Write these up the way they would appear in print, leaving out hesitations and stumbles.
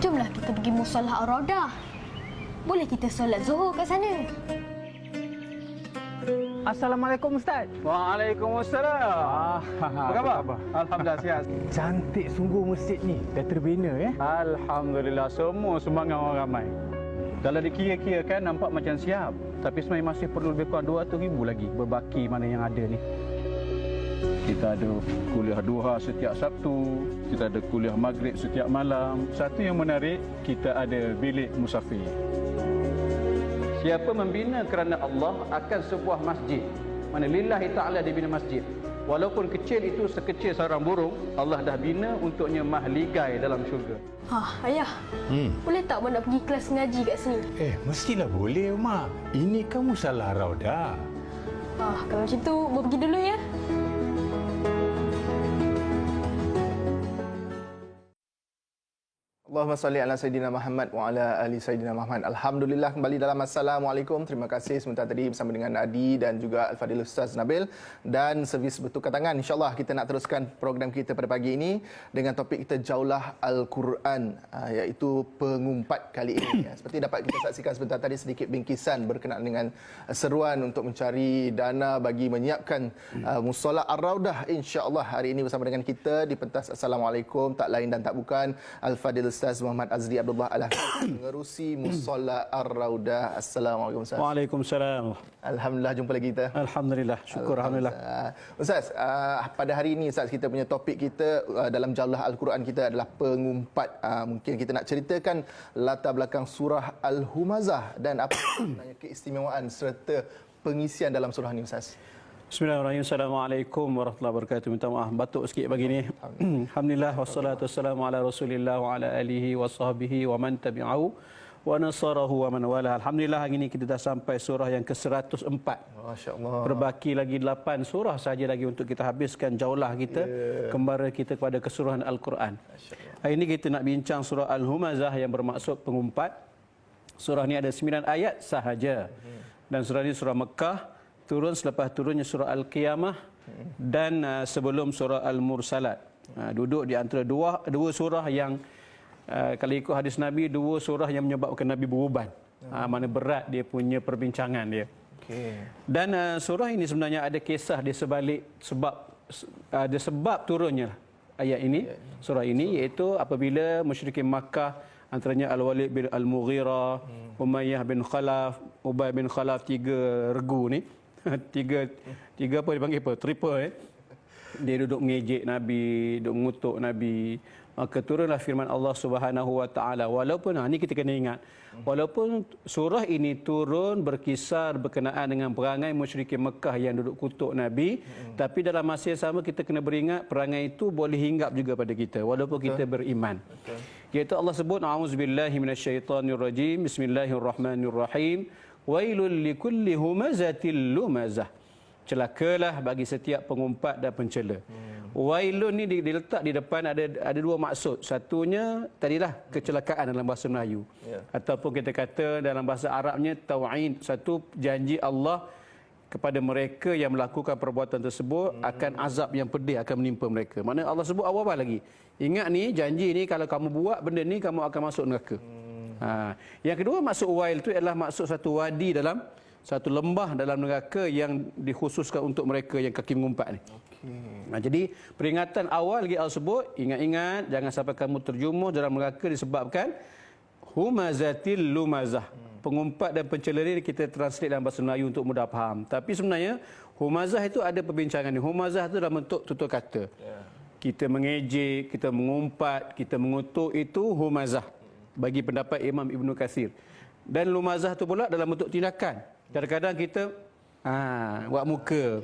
Jomlah kita pergi musolah Ar-Raudah. Boleh kita solat Zuhur kat sana. Assalamualaikum Ustaz. Waalaikumsalam. Apa khabar? Alhamdulillah sihat. Cantik sungguh masjid ni. Dah terbina ya. Alhamdulillah semua sumbangan orang ramai. Kalau dikira-kira kan nampak macam siap, tapi sebenarnya masih perlu lebih kurang 200,000 lagi berbaki mana yang ada ni. Kita ada kuliah duha setiap Sabtu, kita ada kuliah maghrib setiap malam. Satu yang menarik, kita ada bilik musafir. Siapa membina kerana Allah akan sebuah masjid, mana lillahi ta'ala dia bina masjid. Walaupun kecil itu sekecil sarang burung, Allah dah bina untuknya mahligai dalam syurga. Ayah. Boleh tak Mak nak pergi kelas ngaji kat sini? Mestilah boleh, Mak. Ini kamu salah Raudah. Kalau macam tu, Mak pergi dulu ya. Allahumma salli ala Sayyidina Muhammad wa ala ali Sayyidina Muhammad. Alhamdulillah, kembali dalam Assalamualaikum. Terima kasih sebentar tadi bersama dengan Adi dan juga Al-Fadhil Ustaz Nabil dan servis bertukar tangan. InsyaAllah kita nak teruskan program kita pada pagi ini dengan topik kita Jaulah Al-Quran, iaitu pengumpat kali ini. Seperti dapat kita saksikan sebentar tadi sedikit bingkisan berkenaan dengan seruan untuk mencari dana bagi menyiapkan musolah Ar-Raudah. InsyaAllah hari ini bersama dengan kita di pentas Assalamualaikum, tak lain dan tak bukan Al-Fadhil Ustaz Muhammad Azri Abdullah Al-Hafiz mengerusi musolah Ar-Raudah. Assalamualaikum Ustaz. Waalaikumsalam. Alhamdulillah jumpa lagi kita. Alhamdulillah, syukur alhamdulillah. Ustaz, pada hari ini Ustaz kita punya topik kita dalam Jaulah Al-Quran kita adalah pengumpat. Mungkin kita nak ceritakan latar belakang surah Al-Humazah dan apa sebenarnya keistimewaan serta pengisian dalam surah ini Ustaz. Bismillahirrahmanirrahim. Assalamualaikum warahmatullahi wabarakatuh. Minta maaf batuk sikit pagi ni. Alhamdulillah wassalatu wassalamu ala Rasulillah wa ala alihi wa sahbihi wa man tabi'ahu wa nasarahu wa man wala. Alhamdulillah hari ini kita dah sampai surah yang ke-104. Masya-Allah. Berbaki lagi 8 surah saja lagi untuk kita habiskan jaulah kita, kembara kita kepada keseluruhan Al-Quran. Hari ini kita nak bincang surah Al-Humazah yang bermaksud pengumpat. Surah ni ada 9 ayat sahaja. Dan surah ini surah Mekah, turun selepas turunnya surah Al-Qiyamah dan sebelum surah Al-Mursalat. Duduk di antara dua surah yang kalau ikut hadis Nabi, dua surah yang menyebabkan Nabi beruban. Mana berat dia punya perbincangan dia. Dan surah ini sebenarnya ada kisah di sebalik ada sebab turunnya ayat ini, surah ini, iaitu apabila musyrikin Makkah antaranya Al-Walid bin Al-Mughirah, Umayyah bin Khalaf, Ubay bin Khalaf, 3 regu ni. tiga apa dipanggil apa? Triple Dia duduk mengejek Nabi, duduk mengutuk Nabi. Maka turunlah firman Allah Subhanahu wa taala. Walaupun ni kita kena ingat, walaupun surah ini turun berkisar berkenaan dengan perangai musyrikin Mekah yang duduk kutuk Nabi, tapi dalam masa yang sama kita kena beringat perangai itu boleh hinggap juga pada kita walaupun kita beriman. Iaitu Allah sebut a'udzubillahi minasyaitonirrajim. Bismillahirrahmanirrahim. Wailul likulli humazatil lumazah. Celakalah bagi setiap pengumpat dan pencela. Wailun ni diletak di depan ada dua maksud. Satunya tadilah kecelakaan dalam bahasa Melayu. Ataupun kita kata dalam bahasa Arabnya tau'id, satu janji Allah kepada mereka yang melakukan perbuatan tersebut akan azab yang pedih akan menimpa mereka. Maknanya Allah sebut awal-awal lagi. Ingat ni janji ni kalau kamu buat benda ni kamu akan masuk neraka. Yang kedua maksud wail itu adalah maksud satu wadi dalam satu lembah dalam neraka yang dikhususkan untuk mereka yang kaki mengumpat ni. Jadi peringatan awal lagi Allah sebut, ingat-ingat jangan sampai kamu terjumus dalam neraka disebabkan humazatil lumazah. Pengumpat dan pencela ni kita translate dalam bahasa Melayu untuk mudah faham. Tapi sebenarnya humazah itu ada perbincangan ni. Humazah itu dalam bentuk tutur kata. Kita mengejek, kita mengumpat, kita mengutuk, itu humazah bagi pendapat Imam Ibn Katsir. Dan lumazah tu pula dalam bentuk tindakan. Kadang-kadang kita buat muka.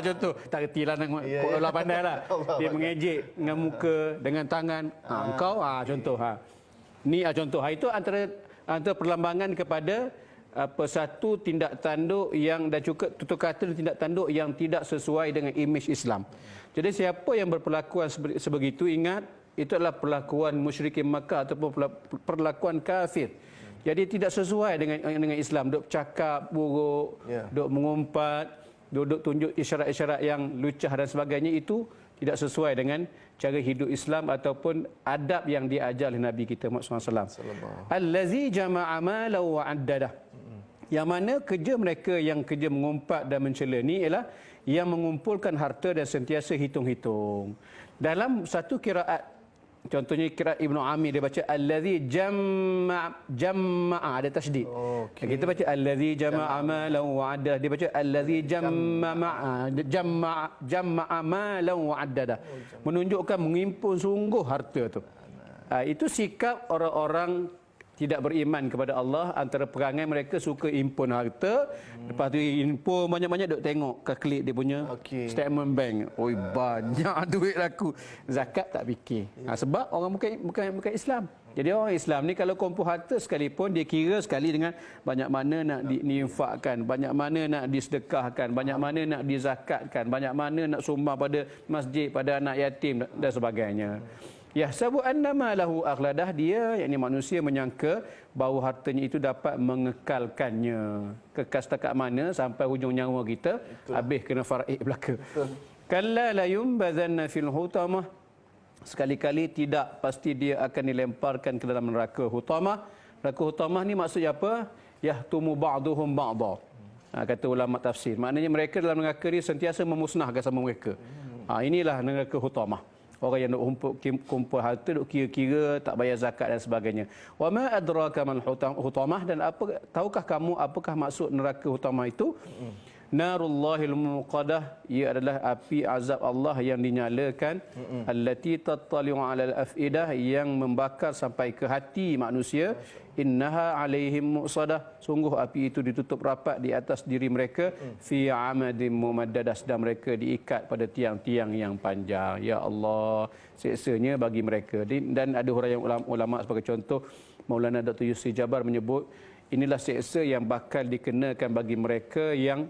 Contoh, tak retilah nak Allah pandai lah. Dia mengejek dengan muka, dengan tangan. Engkau, contoh. Ni contoh. Itu antara perlambangan kepada satu tindak tanduk yang dan juga tutur kata dan tindak tanduk yang tidak sesuai dengan imej Islam. Jadi siapa yang berperlakuan sebegitu, ingat itu adalah perlakuan musyrikin Makkah ataupun perlakuan kafir Jadi tidak sesuai dengan Islam. Duk cakap buruk, duk mengumpat, duk tunjuk isyarat-isyarat yang lucah dan sebagainya, itu tidak sesuai dengan cara hidup Islam ataupun adab yang diajar oleh Nabi kita Muhammad SAW. Allazi jama'a malan wa addadah. Yang mana kerja mereka yang kerja mengumpat dan mencela ni ialah yang mengumpulkan harta dan sentiasa hitung-hitung. Dalam satu qiraat, contohnya qiraat Ibnu Amir, dia baca allazi jama'a ada tasydid. Kita baca allazi jama'a malan wa addadah, dia baca allazi jama'a malan wa addadah. Menunjukkan mengimpun sungguh harta tu. Itu sikap orang-orang tidak beriman kepada Allah. Antara perangai mereka suka impun harta, lepas tu impun banyak-banyak, duk tengok ke klik dia punya statement bank. Oi, banyak duit aku. Zakat tak fikir. Sebab orang bukan Islam. Jadi orang Islam ni kalau kumpul harta sekalipun, dia kira sekali dengan banyak mana nak diinfakkan, banyak mana nak disedekahkan, banyak mana nak dizakatkan, banyak mana nak sumbang pada masjid, pada anak yatim dan sebagainya. Yahsabu annama lahu aghladah, dia yakni manusia menyangka bahawa hartanya itu dapat mengekalkannya. Kekal setakat mana sampai hujung nyawa kita. Habis kena faraid belaka. Kalla la yumbazanna fil hutamah. Sekali-kali tidak, pasti dia akan dilemparkan ke dalam neraka hutamah. Neraka hutamah ni maksudnya apa? Yahtumu ba'duhum ba'da. Kata ulama tafsir. Maknanya mereka dalam neraka ni sentiasa memusnahkan sama mereka. Inilah neraka hutamah. Orang yang nak kumpul harta, duk kira-kira, tak bayar zakat dan sebagainya. Wa ma adraka mal hutamah, dan apa tahukah kamu apakah maksud neraka hutamah itu? Narullahil muqadah, ia adalah api azab Allah yang dinyalakan, allati tattali'u 'alal afidah, yang membakar sampai ke hati manusia. Innaha 'alaihim muqsadah, sungguh api itu ditutup rapat di atas diri mereka, fi 'amadim mumaddadah, dan mereka diikat pada tiang-tiang yang panjang. Ya Allah, siksanya bagi mereka. Dan ada huraian ulama sebagai contoh, Maulana Dr. Yusri Jabar menyebut, inilah siksa yang bakal dikenakan bagi mereka yang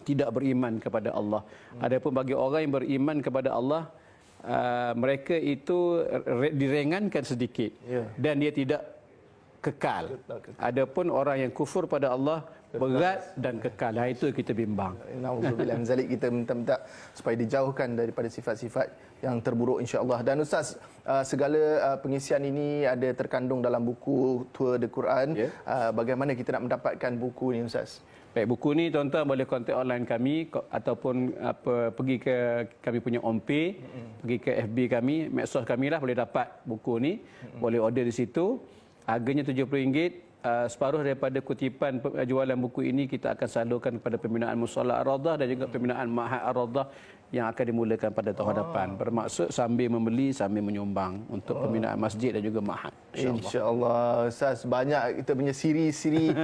tidak beriman kepada Allah. Adapun bagi orang yang beriman kepada Allah, mereka itu diringankan sedikit, dan dia tidak kekal. Adapun orang yang kufur pada Allah berat dan kekal. Itu kita bimbang. Nauzubillah min zalik, kita minta supaya dijauhkan daripada sifat-sifat yang terburuk insya-Allah. Dan Ustaz, segala pengisian ini ada terkandung dalam buku Tour de Quran. Bagaimana kita nak mendapatkan buku ini, Ustaz? Baik, buku ni tuan-tuan boleh kontak online kami ataupun pergi ke kami punya homepage, pergi ke FB kami, medsos kami lah, boleh dapat buku ni. Boleh order di situ. Harganya RM70. Separuh daripada kutipan jualan buku ini kita akan salurkan kepada pembinaan Musalla Ar-Radah dan juga pembinaan Ma'had Ar-Radah yang akan dimulakan pada tahun depan. Bermaksud sambil membeli sambil menyumbang untuk pembinaan masjid dan juga ma'had. InsyaAllah. Ustaz, banyak kita punya siri-siri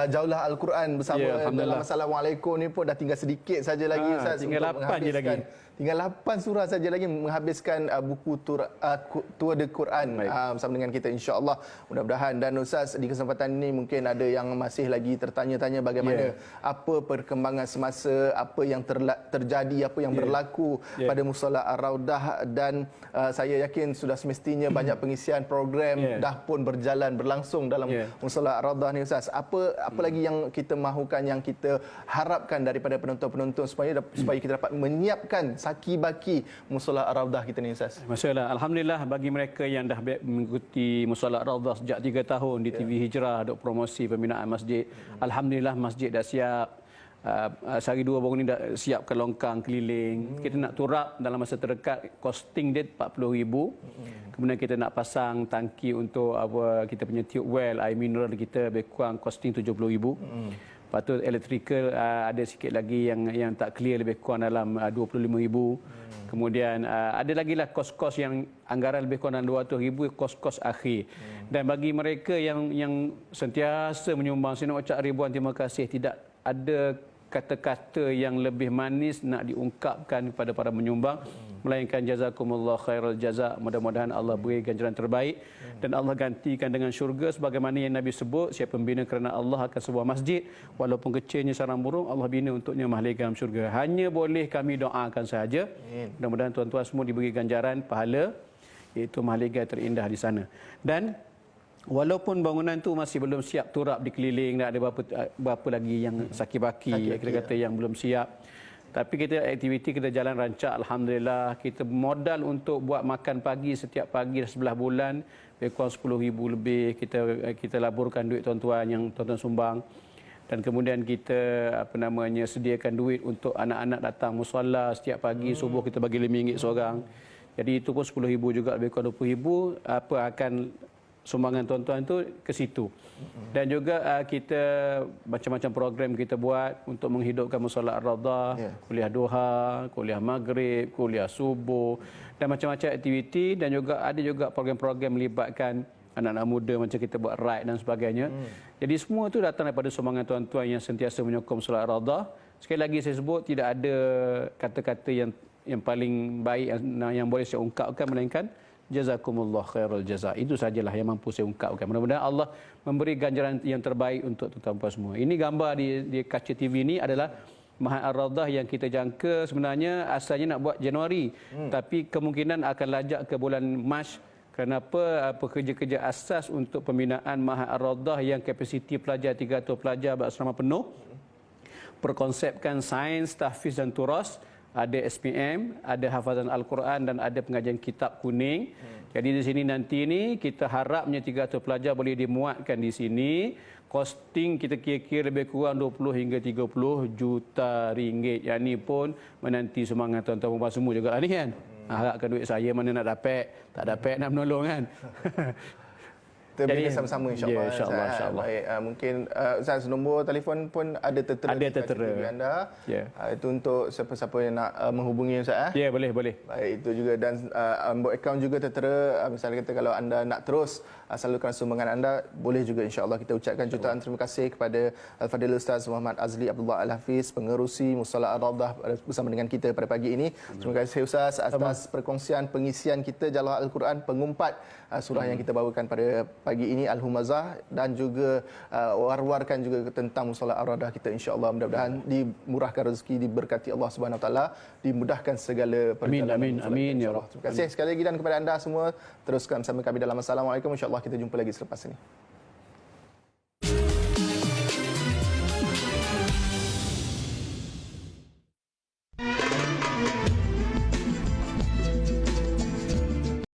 Jaulah Al-Quran bersama dalam Assalamualaikum ni pun dah tinggal sedikit saja lagi, Ustaz. Tinggal 8 je lagi. Tinggal 8 surah saja lagi menghabiskan buku Tour de Quran bersama dengan kita, insya-Allah. Mudah-mudahan. Dan Ustaz, di kesempatan ini mungkin ada yang masih lagi tertanya-tanya bagaimana apa perkembangan semasa, apa yang terjadi, apa yang berlaku pada Musalla Ar-Raudah, dan saya yakin sudah semestinya banyak pengisian program dah pun berlangsung dalam Musalla Ar-Raudah ni, Ustaz. Apa lagi yang kita mahukan, yang kita harapkan daripada penonton-penonton supaya kita dapat menyiapkan saki-baki Musalla Ar-Raudah kita ni, Ustaz? Masya-Allah. Alhamdulillah bagi mereka yang dah mengikuti Musalla Ar-Raudah sejak 3 tahun di TV Hijrah, duk promosi pembinaan masjid. Alhamdulillah masjid dah siap. Sehari 2 baru ni dah siapkan longkang keliling. Kita nak turap dalam masa terdekat, costing dia RM40,000. Kemudian kita nak pasang tangki untuk kita punya tube well, air mineral kita lebih kurang costing RM70,000. Lepas tu electrical ada sikit lagi yang tak clear, lebih kurang dalam RM25,000. Kemudian ada lagi lah kos-kos yang anggaran lebih kurang dalam RM200,000, kos-kos akhir. Dan bagi mereka yang sentiasa menyumbang, saya nak ucap ribuan terima kasih. Tidak ada kata-kata yang lebih manis nak diungkapkan kepada para penyumbang, melainkan jazakumullah khairal jaza. Mudah-mudahan Allah beri ganjaran terbaik dan Allah gantikan dengan syurga sebagaimana yang Nabi sebut, siapa membina kerana Allah akan sebuah masjid, walaupun kecilnya sarang burung, Allah bina untuknya mahligai dalam syurga. Hanya boleh kami doakan sahaja. Mudah-mudahan tuan-tuan semua diberi ganjaran pahala, iaitu mahligai terindah di sana. Dan Walaupun bangunan tu masih belum siap turap dikeliling, ada berapa lagi yang saki-baki, kita kata yang belum siap. Tapi kita aktiviti kita jalan rancak, alhamdulillah. Kita modal untuk buat makan pagi setiap pagi 11 bulan, lebih kurang 10,000 lebih kita laburkan duit tuan-tuan yang tuan-tuan sumbang. Dan kemudian kita sediakan duit untuk anak-anak datang musalla setiap pagi subuh, kita bagi RM5 seorang. Jadi itu pun 10,000 juga, lebih kurang 20,000 akan sumbangan tuan-tuan itu ke situ. Dan juga kita macam-macam program kita buat untuk menghidupkan musalla Ar-Rawdah, kuliah duha, kuliah maghrib, kuliah subuh dan macam-macam aktiviti, dan juga ada juga program-program melibatkan anak-anak muda macam kita buat ride dan sebagainya. Jadi semua itu datang daripada sumbangan tuan-tuan yang sentiasa menyokong musalla Ar-Rawdah. Sekali lagi saya sebut, tidak ada kata-kata yang paling baik yang boleh saya ungkapkan melainkan jazakumullah khairul jaza. Itu sajalah yang mampu saya ungkapkan. Mudah-mudahan Allah memberi ganjaran yang terbaik untuk tuan-tuan semua. Ini gambar di kaca TV ini adalah Mahat Ar-Rawdah yang kita jangka sebenarnya asalnya nak buat Januari, tapi kemungkinan akan lajak ke bulan Mac. Kenapa? Pekerja-kerja asas untuk pembinaan Mahat Ar-Rawdah yang kapasiti pelajar 300 pelajar berasrama penuh, perkonsepkan sains, tahfiz dan turas. Ada SPM, ada hafazan Al-Quran dan ada pengajian kitab kuning. Jadi di sini nanti ni kita harapnya 300 pelajar boleh dimuatkan di sini. Kosting kita kira-kira lebih kurang 20 hingga 30 juta ringgit. Yang ni pun menanti sumbangan tuan-tuan perempuan semua juga ni kan. Harapkan duit saya mana nak dapat, tak dapat nak menolong kan. Kita bina sama-sama insya-Allah. Ya, insya-Allah. Baik, mungkin Ustaz, nombor telefon pun ada tertera Ada di tertera TV anda. Ya. Itu untuk siapa-siapa yang nak menghubungi Ustaz. Ya, boleh. Baik, itu juga, dan akaun juga tertera. Misalnya kata kalau anda nak terus salurkan sumbangan anda, boleh juga insya-Allah. Kita ucapkan jutaan terima kasih kepada Al-Fadhil Ustaz Muhammad Azli Abdullah Al-Hafiz, pengerusi Musalla Ar-Rawdah bersama dengan kita pada pagi ini. Terima kasih Ustaz atas perkongsian pengisian kita Jalal Al-Quran, pengumpat surah yang kita bawakan pada pagi ini, Al-Humazah, dan juga war-warkan juga tentang Musalla Ar-Rawdah kita, insya-Allah. Mudah-mudahan dimurahkan rezeki, diberkati Allah Subhanahu Wa Taala, dimudahkan segala perjalanan. Amin ya Allah. Terima kasih sekali lagi, dan kepada anda semua teruskan bersama kami dalam Assalamualaikum. Insya-Allah kita jumpa lagi selepas ini.